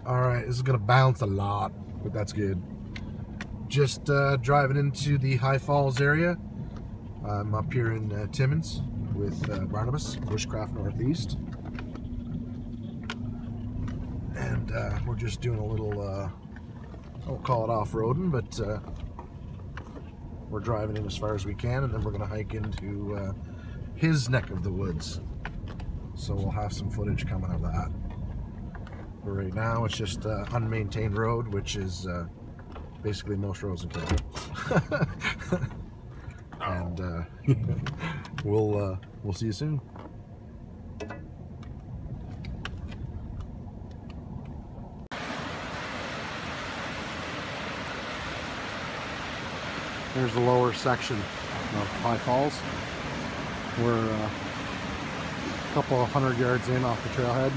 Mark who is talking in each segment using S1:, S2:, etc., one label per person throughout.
S1: Alright, this is going to bounce a lot, but that's good. Just driving into the High Falls area. I'm up here in Timmins with Barnabas, Bushcraft Northeast. And we're just doing a little, I won't call it off-roading, but we're driving in as far as we can, and then we're going to hike into his neck of the woods. So we'll have some footage coming of that. But right now it's just unmaintained road, which is basically most roads in Canada. And we'll see you soon. There's the lower section of High Falls. We're a couple of 100 yards in off the trailhead.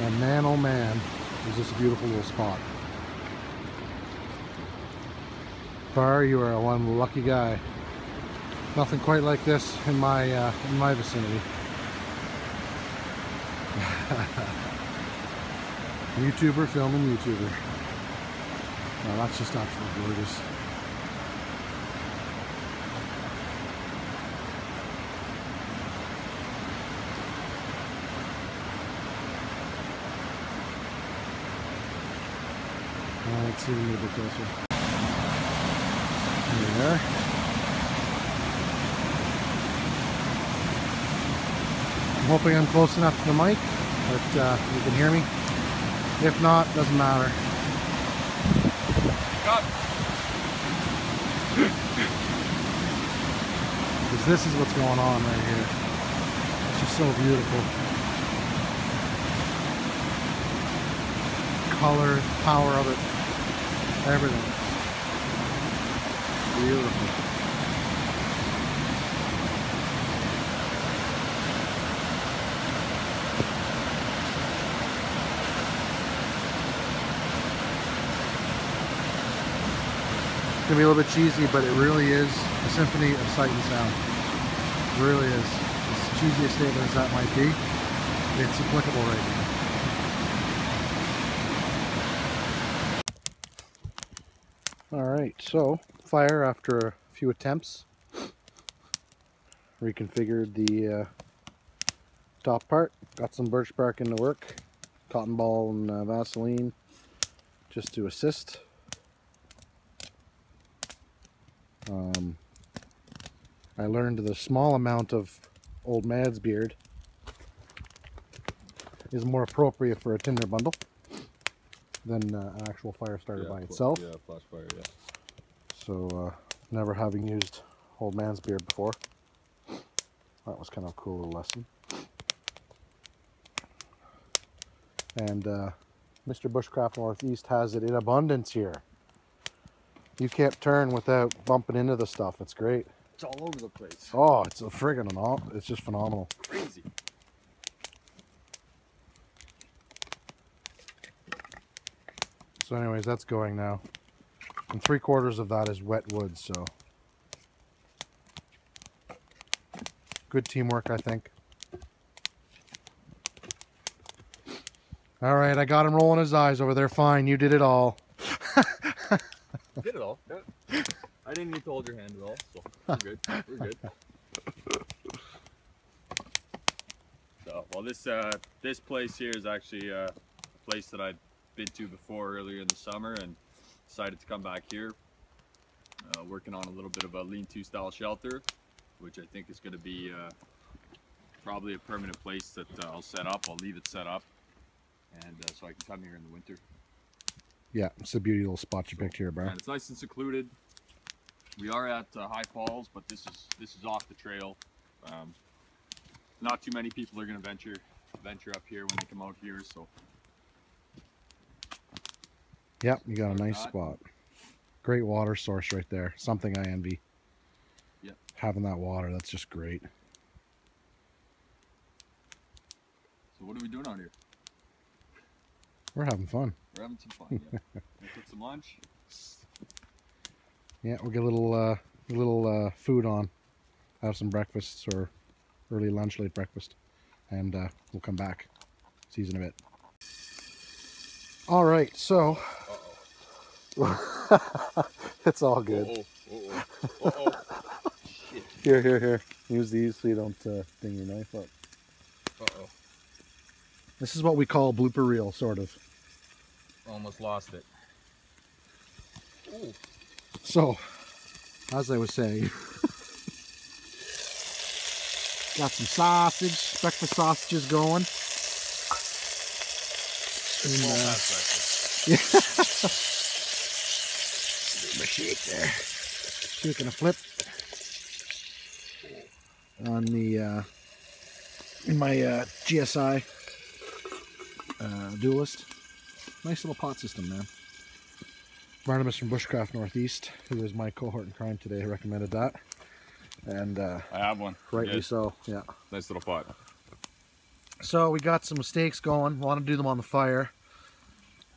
S1: And man, oh man, is this a beautiful little spot. Bar, you are one lucky guy. Nothing quite like this in my vicinity. YouTuber filming YouTuber. Oh, that's just absolutely gorgeous. Let's see a little bit closer. There we are. I'm hoping I'm close enough to the mic that you can hear me. If not, doesn't matter. Because this is what's going on right here. It's just so beautiful. Color, power of it, everything. Beautiful. It's gonna be a little bit cheesy, but it really is a symphony of sight and sound. It really is. As cheesy a statement as that might be, it's applicable right now. Alright, so fire after a few attempts. Reconfigured the top part. Got some birch bark into work. Cotton ball and Vaseline just to assist. I learned the small amount of old man's beard is more appropriate for a tinder bundle than an actual fire starter by itself.
S2: Yeah, flash fire, yeah.
S1: So, never having used old man's beard before, that was kind of a cool little lesson. And Mr. Bushcraft Northeast has it in abundance here. You can't turn without bumping into the stuff. It's great.
S2: It's all over the place.
S1: Oh, it's a friggin' it's just phenomenal.
S2: Crazy.
S1: So anyways, that's going now. And 3/4 of that is wet wood, so good teamwork, I think. All right, I got him rolling his eyes over there. Fine, you did it all.
S2: Did it all. Yeah. I didn't need to hold your hand at all, so we're good. We're good. So, well, this place here is actually a place that I'd been to before earlier in the summer, and decided to come back here. Working on a little bit of a lean-to style shelter, which I think is going to be probably a permanent place that I'll set up. I'll leave it set up, and so I can come here in the winter.
S1: Yeah, it's a beauty little spot you picked here, bro.
S2: And it's nice and secluded. We are at High Falls, but this is off the trail. Not too many people are going to venture up here when they come out here, so.
S1: Yep, you got a nice spot. Great water source right there. Something I envy.
S2: Yep.
S1: Having that water, that's just great.
S2: So what are we doing out here?
S1: We're having fun.
S2: We're having some fun, yeah. We took some lunch.
S1: Yeah, we'll get a little food on. Have some breakfasts or early lunch, late breakfast. And we'll come back. See you in a bit. All right, so it's all good.
S2: Shit.
S1: Here. Use these so you don't ding your knife up. This is what we call blooper reel, sort of.
S2: Almost lost it. Ooh.
S1: So, as I was saying, got some sausage, breakfast sausages going. And, my shake there. Shake and a flip on the in my GSI Duelist. Nice little pot system, man. Barnabas from Bushcraft Northeast, who is my cohort in crime today, recommended that. And
S2: I have one.
S1: Rightly so, yeah.
S2: Nice little pot.
S1: So we got some steaks going. Want to do them on the fire.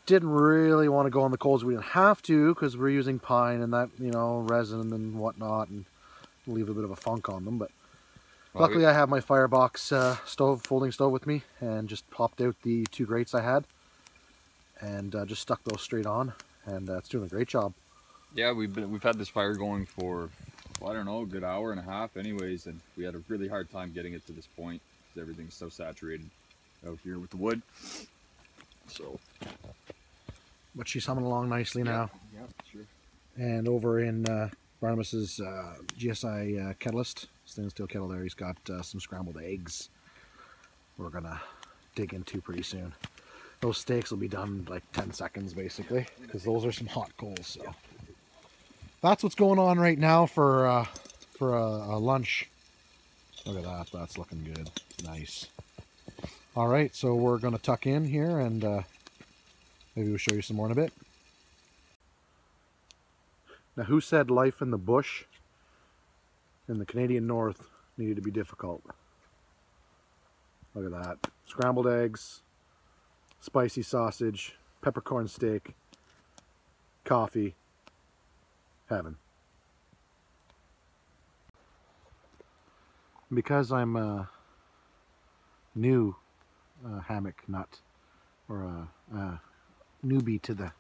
S1: Didn't really want to go on the coals. We didn't have to because we're using pine and that, you know, resin and whatnot, and leave a bit of a funk on them. But luckily I have my firebox folding stove with me, and just popped out the 2 grates I had and just stuck those straight on, and it's doing a great job.
S2: Yeah, we've had this fire going for, well, I don't know, a good hour and a half anyways, and we had a really hard time getting it to this point because everything's so saturated out here with the wood. So,
S1: but she's humming along nicely now.
S2: Yeah, sure.
S1: And over in Barnabas's GSI Kettlist, stainless steel kettle there, he's got some scrambled eggs we're gonna dig into pretty soon. Those steaks will be done in like 10 seconds basically, because those are some hot coals. So that's what's going on right now for a lunch. Look at that, that's looking good. Nice. All right, so we're gonna tuck in here, and maybe we'll show you some more in a bit. Now, who said life in the bush in the Canadian North needed to be difficult? Look at that. Scrambled eggs, spicy sausage, peppercorn steak, coffee, heaven. Because I'm a new hammock nut, or a newbie to the...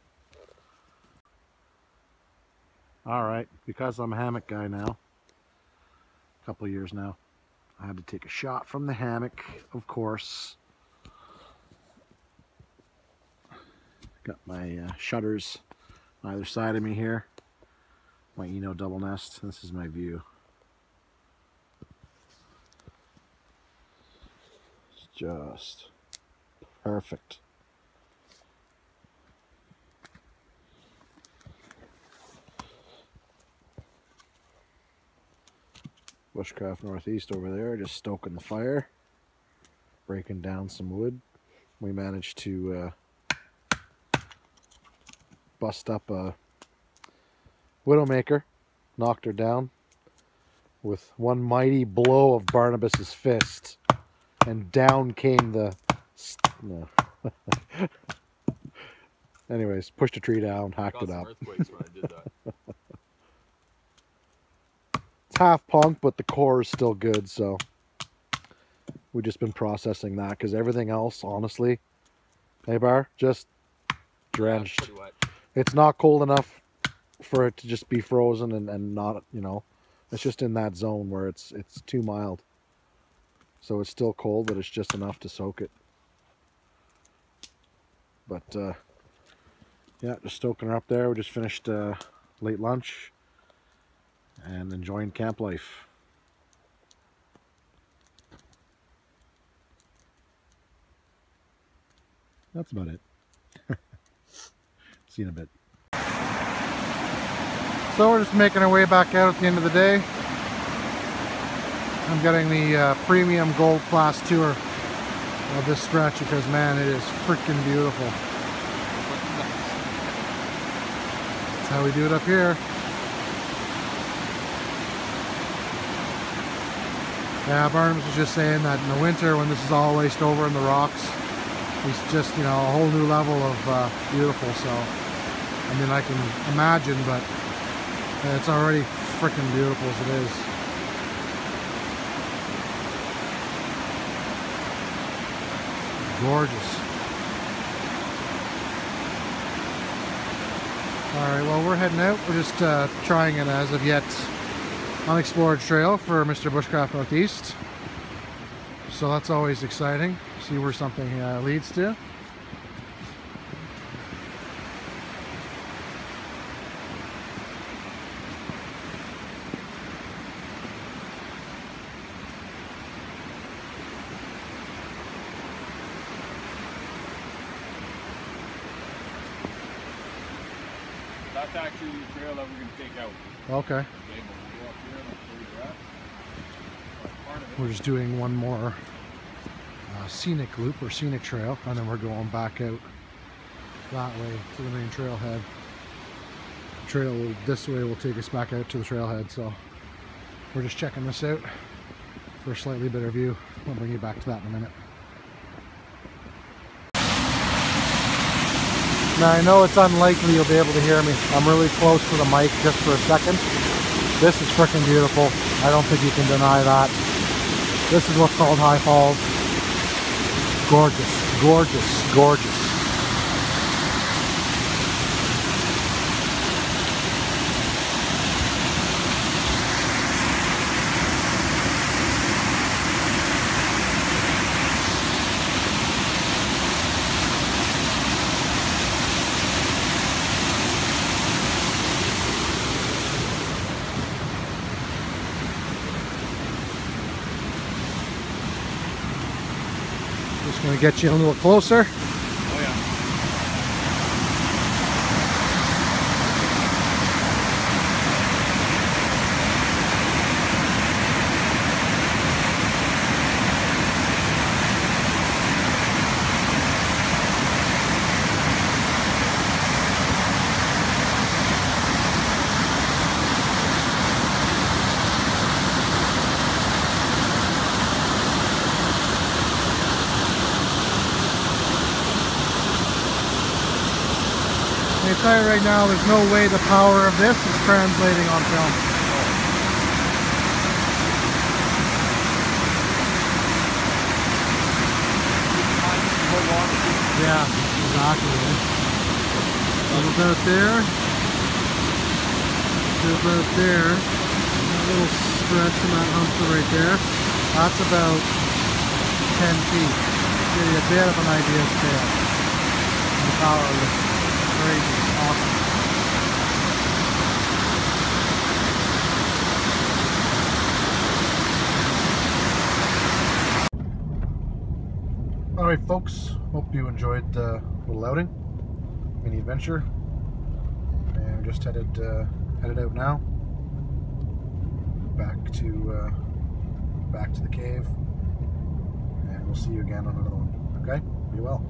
S1: Alright, because I'm a hammock guy now, a couple of years now, I had to take a shot from the hammock, of course. Got my shutters on either side of me here. My Eno double nest. This is my view. It's just perfect. Bushcraft Northeast over there, just stoking the fire, breaking down some wood. We managed to bust up a Widowmaker, knocked her down with one mighty blow of Barnabas's fist, and down came the... No. Anyways, pushed a tree down, hacked it up.
S2: Earthquakes when I did that.
S1: It's half punk, but the core is still good, so we've just been processing that, because everything else, honestly, hey Bar, just drenched.
S2: Yeah,
S1: it's not cold enough for it to just be frozen and not, you know, it's just in that zone where it's too mild. So it's still cold, but it's just enough to soak it. But yeah, just stoking her up there. We just finished late lunch and enjoying camp life. That's about it. See you in a bit. So we're just making our way back out at the end of the day. I'm getting the premium gold class tour of this stretch because, man, it is freaking beautiful. That's how we do it up here. Yeah, Barnabas was just saying that in the winter when this is all laced over in the rocks, it's just, you know, a whole new level of beautiful. So, I mean, I can imagine, but it's already freaking beautiful as it is. Gorgeous. Alright, well, we're heading out. We're just trying an as of yet unexplored trail for Mr. Bushcraft Northeast. So that's always exciting. See where something leads to.
S2: That's actually the trail that we're going to take out.
S1: Okay.
S2: Okay, but we'll go up here and I'll show you where at. Part of it.
S1: We're just doing one more scenic loop or scenic trail, and then we're going back out that way to the main trailhead. The trail this way will take us back out to the trailhead, so we're just checking this out for a slightly better view. I'll bring you back to that in a minute. Now I know it's unlikely you'll be able to hear me. I'm really close to the mic just for a second. This is freaking beautiful. I don't think you can deny that. This is what's called High Falls. Gorgeous, gorgeous, gorgeous. Just going to get you a little closer.
S2: Oh yeah.
S1: I can tell you right now, there's no way the power of this is translating on film. Yeah, exactly. A little bit there. A little bit there. A little stretch in that humper right there. That's about 10 feet. Give you a bit of an idea of scale. The power of this. Crazy. Awesome. Alright folks, hope you enjoyed the little outing, mini adventure, and we're just headed out now, back to the cave, and we'll see you again on another one, okay? Be well.